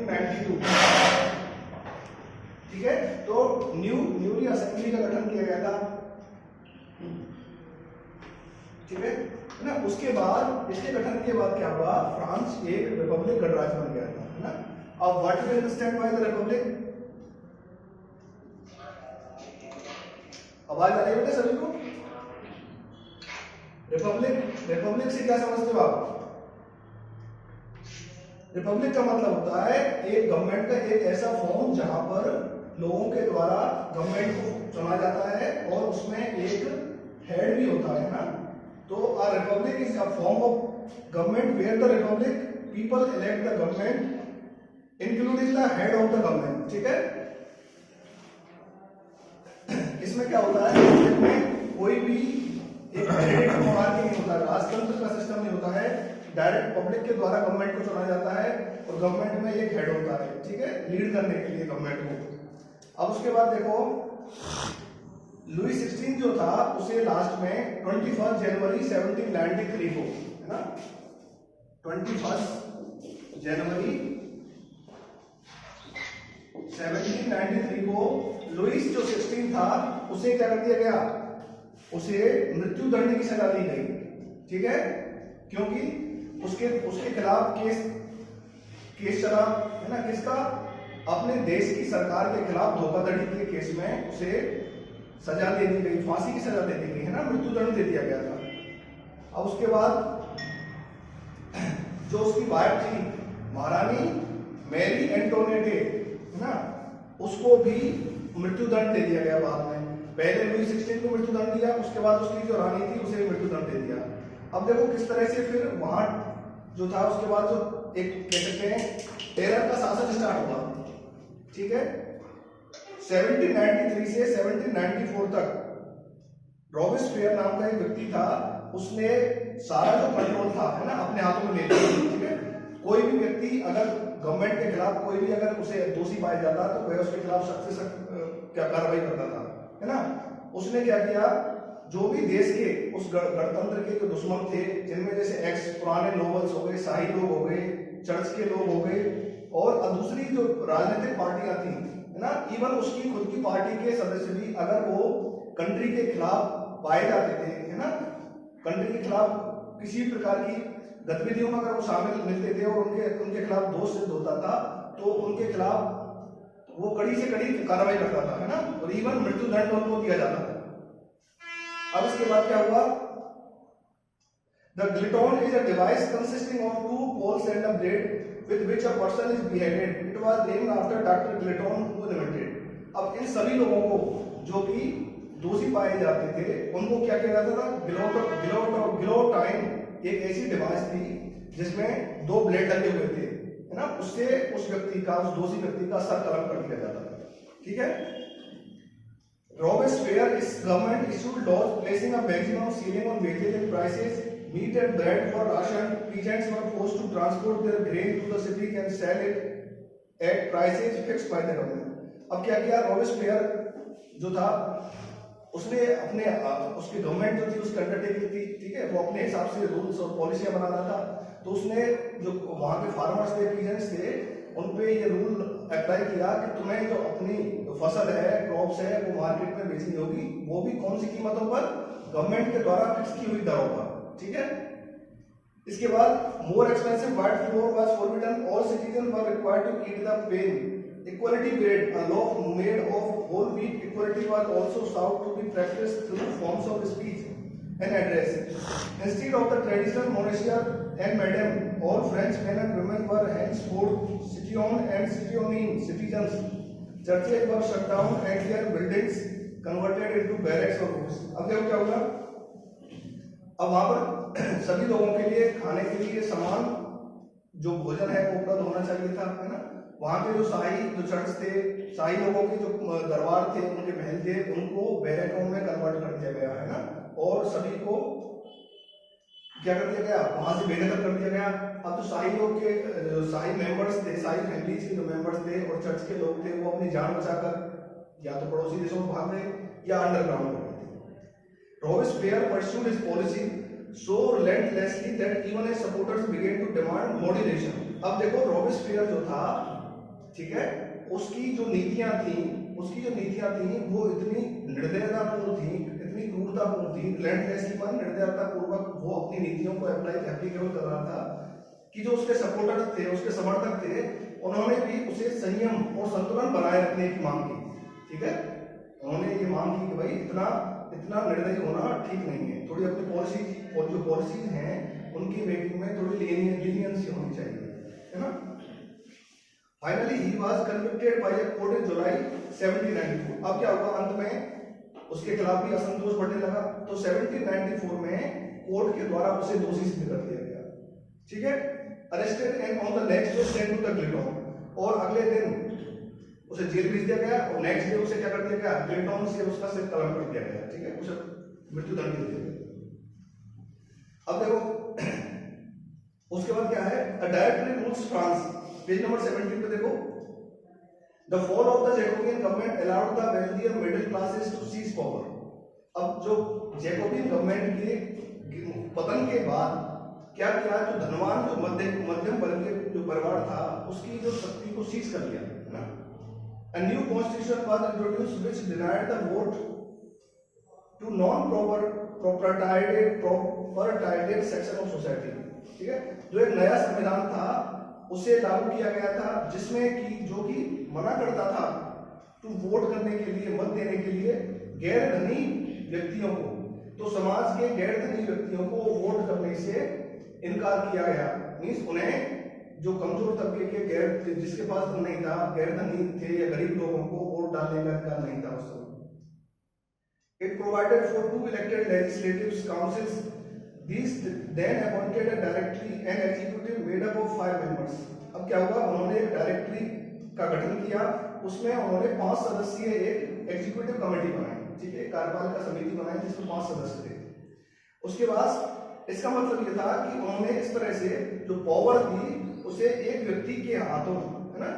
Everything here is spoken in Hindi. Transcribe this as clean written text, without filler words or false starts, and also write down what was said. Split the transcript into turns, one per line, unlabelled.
1792। ठीक है, तो न्यूली असेंबली का गठन किया गया था। ठीक है ना। उसके बाद इसके गठन के बाद क्या हुआ, फ्रांस एक रिपब्लिक गणराज्य बन गया था, है ना। अब what do you understand by the Republic? आवाज आ रही है बेटा सभी को? रिपब्लिक से क्या समझते हो आप? रिपब्लिक का मतलब होता है एक गवर्नमेंट का एक ऐसा फॉर्म जहां पर लोगों के द्वारा गवर्नमेंट को चुना जाता है और उसमें एक हेड भी होता है ना। तो a republic is a form of government where the republic people elect the government including the head of the government. ठीक है, इसमें क्या होता है, इसमें कोई भी एक हेरिडिटरी मोनार्की नहीं होता, राजतंत्र का सिस्टम नहीं होता है। डायरेक्ट पब्लिक के द्वारा गवर्नमेंट को चुना जाता है और गवर्नमेंट में एक हेड होता है, ठीक है, लीड करने के लिए गवर्नमेंट को। अब उसके बाद देखो लुई 16 जो था उसे लास्ट में 21 जनवरी 1793 को, है ना, 21 जनवरी 1793 को लुईस जो 16 था उसे क्या कर दिया गया, उसे मृत्यु दंड की सजा दी गई। ठीक है, क्योंकि उसके खिलाफ केस चला, है ना, किसका, अपने देश की सरकार के खिलाफ धोखाधड़ी के केस में उसे सजा दे दी गई, फांसी की सजा दे दी गई, है ना, मृत्यु दंड दे दिया गया था। अब उसके बाद जो उसकी वाइफ थी महारानी मैरी एंटोनेटे, है ना, उसको भी मृत्यु दंड दे दिया गया बाद में। पहले लुई 16 को मृत्यु दंड दिया, उसके बाद उसकी जो रानी थी उसे मृत्यु दंड दे दिया। अब देखो किस तरह से फिर वहां जो था उसके बाद जो एक कह सकते हैं टेरर का शासन स्टार्ट हुआ। ठीक है, 1793 से 1794 तक रॉबेस्पियर नाम का एक व्यक्ति था, उसने सारा जो कंट्रोल था, है ना, अपने हाथों में ले लिया। ठीक है, कोई भी व्यक्ति अगर गवर्नमेंट के खिलाफ कोई भी अगर उसे दोषी पाया जाता तो वह उसके खिलाफ सख्त से सख्त क्या कार्रवाई करता था, है ना। उसने क्या किया, जो भी देश के उस गणतंत्र के जो दुश्मन थे, जिनमें जैसे एक्स पुराने नोबल्स हो गए, शाही लोग हो गए, चर्च के लोग हो गए, और दूसरी जो राजनीतिक पार्टियां थी, है ना, इवन उसकी खुद की पार्टी के सदस्य भी अगर वो कंट्री के खिलाफ पाए जाते थे, है ना, कंट्री के खिलाफ किसी प्रकार की गतिविधियों में अगर वो शामिल मिलते थे और उनके खिलाफ दोष सिद्ध होता था तो उनके खिलाफ वो कड़ी से कड़ी कार्रवाई करता था, है ना, और इवन मृत्यु दंड उनको दिया जाता था। अब इसके बाद क्या हुआ, the guillotine is a device consisting of 2 poles and a blade with which a person is beheaded. It was named after Dr. Gliton who invented. अब इन सभी लोगों को जो कि दोषी पाए जाते थे उनको क्या किया जाता था, गिलोटाइन एक ऐसी डिवाइस थी जिसमें 2 ब्लेड लगे हुए थे, है ना, उससे उस व्यक्ति का, उस दोषी व्यक्ति का सर कलम कर दिया जाता था। ठीक है, Robespierre is government issued laws placing a maximum ceiling on wages and prices. Meat and bread for ration peasants were forced to transport their grain to the cities and sell it at prices fixed by the government. अब क्या किया रॉबेस्पियर जो था उसने अपने उसकी गवर्नमेंट जो थी उसकी अंडरटेकिंग थी, ठीक है, वो अपने हिसाब से रूल्स और पॉलिसियां बना रहा था। तो उसने जो वहां के फार्मर्स थे, पीजेंट्स थे, उन पे ये रूल अप्लाई किया कि तुम्हें जो अपनी फसल है, क्रॉप्स है, वो मार्केट में बेचनी होगी, वो भी कौन सी कीमतों पर, गवर्नमेंट के द्वारा फिक्स की हुई दरों पर। ठीक है, इसके बाद more expensive white flour was forbidden, all citizen were required to eat the pain, equality bread, a loaf made of whole wheat, equality was also sought to be practiced through forms of speech and address. Instead of the traditional monsieur and madame, all French men and women were henceforth citoyen and citoyenne citizens. Churches were shut down and their buildings converted into barracks or rooms. अब देखो क्या होगा, अब वहां पर सभी लोगों के लिए खाने के लिए समान जो भोजन है वो उपलब्ध होना चाहिए था, है ना। वहां पे जो चर्च थे, शाही लोगों के जो दरबार थे, उनके महल थे, उनको बैरकों में कन्वर्ट कर दिया गया, है ना, और सभी को क्या कर दिया गया, वहां से बेदखल कर दिया गया। अब जो शाही लोग के जो शाही मेंबर्स थे, शाही फैमिलीज के जो मेंबर्स थे और चर्च के लोग थे, वो अपनी जान बचाकर या तो पड़ोसी देशों में भाग गए या अंडरग्राउंड में थे। Robespierre pursued his policy so relentlessly that even his supporters began to demand moderation. अब देखो रॉबेस्पियर जो था ठीक है, उसकी जो नीतियां थी वो इतनी निर्दयतापूर्ण थी, इतनी क्रूरतापूर्ण थी, रिलेंटलेसली निर्दयतापूर्वक वो अपनी नीतियों को एप्लीकेबल कर रहा था कि जो उसके सपोर्टर्स थे, उसके समर्थक थे, उन्होंने भी उसे संयम और संतुलन बनाए रखने की मांग की। ठीक है, उन्होंने ये मांग की कि भाई इतना निर्दयी होना ठीक नहीं है, थोड़ी अपनी पॉलिसी और जो पॉलिसीज हैं उनकी मेकिंग में थोड़ी लीनियंसी होनी चाहिए, है ना। Finally he was convicted by a court in July 1794। अब क्या हुआ, अंत में उसके खिलाफ भी असंतोष बढ़ने लगा, तो 1794 में कोर्ट के द्वारा उसे दोषी सिद्ध कर दिया गया। ठीक है, arrested and on the next day sent to the guillotine, और अगले दिन उसे जेल भेज दिया गया, और नेक्स्ट डे उसे क्या कर दिया गया, ग्लिटॉन से उसका सिर कलम कर दिया गया। ठीक है, उसे मृत्यु दंड दे दिया गया। अब देखो उसके बाद क्या है, a directory rules France, page number 17 पे देखो, the fall of the Jacobin government allowed the wealthier middle classes to seize power. अब जो जैकोबियन गवर्नमेंट के पतन के बाद क्या किया, जो धनवान जो मध्यम वर्ग के जो परिवार था उसकी जो शक्ति को सीज कर लिया, है ना। A new constitution was introduced which denied the vote to non-propertied section of society। ठीक है, जो एक नया संविधान था उसे लागू किया गया था जिसमें कि जो कि मना करता था टू वोट करने के लिए, मत देने के लिए गैर धनी व्यक्तियों को। तो समाज के गैर धनी व्यक्तियों को वोट करने से इनकार किया गया, मीन्स उन्हें जो कमजोर तबके के गैर जिसके पास धन नहीं था, गैर धनी थे या गरीब लोगों को वोट डालने का अधिकार नहीं था उस समय। It provided for 2 elected legislative councils, these then appointed a directory and executive made up of 5 members। अब क्या हुआ, उन्होंने एक डायरेक्टरी का गठन किया, उसमें उन्होंने 5 सदस्यीय एक एग्जीक्यूटिव कमेटी बनाई। ठीक है, कार्यपालिका समिति बनाई जिसमें 5 सदस्य थे। उसके बाद इसका मतलब ये था कि उन्होंने इस तरह से जो पावर थी उसे एक व्यक्ति के हाथों, है ना,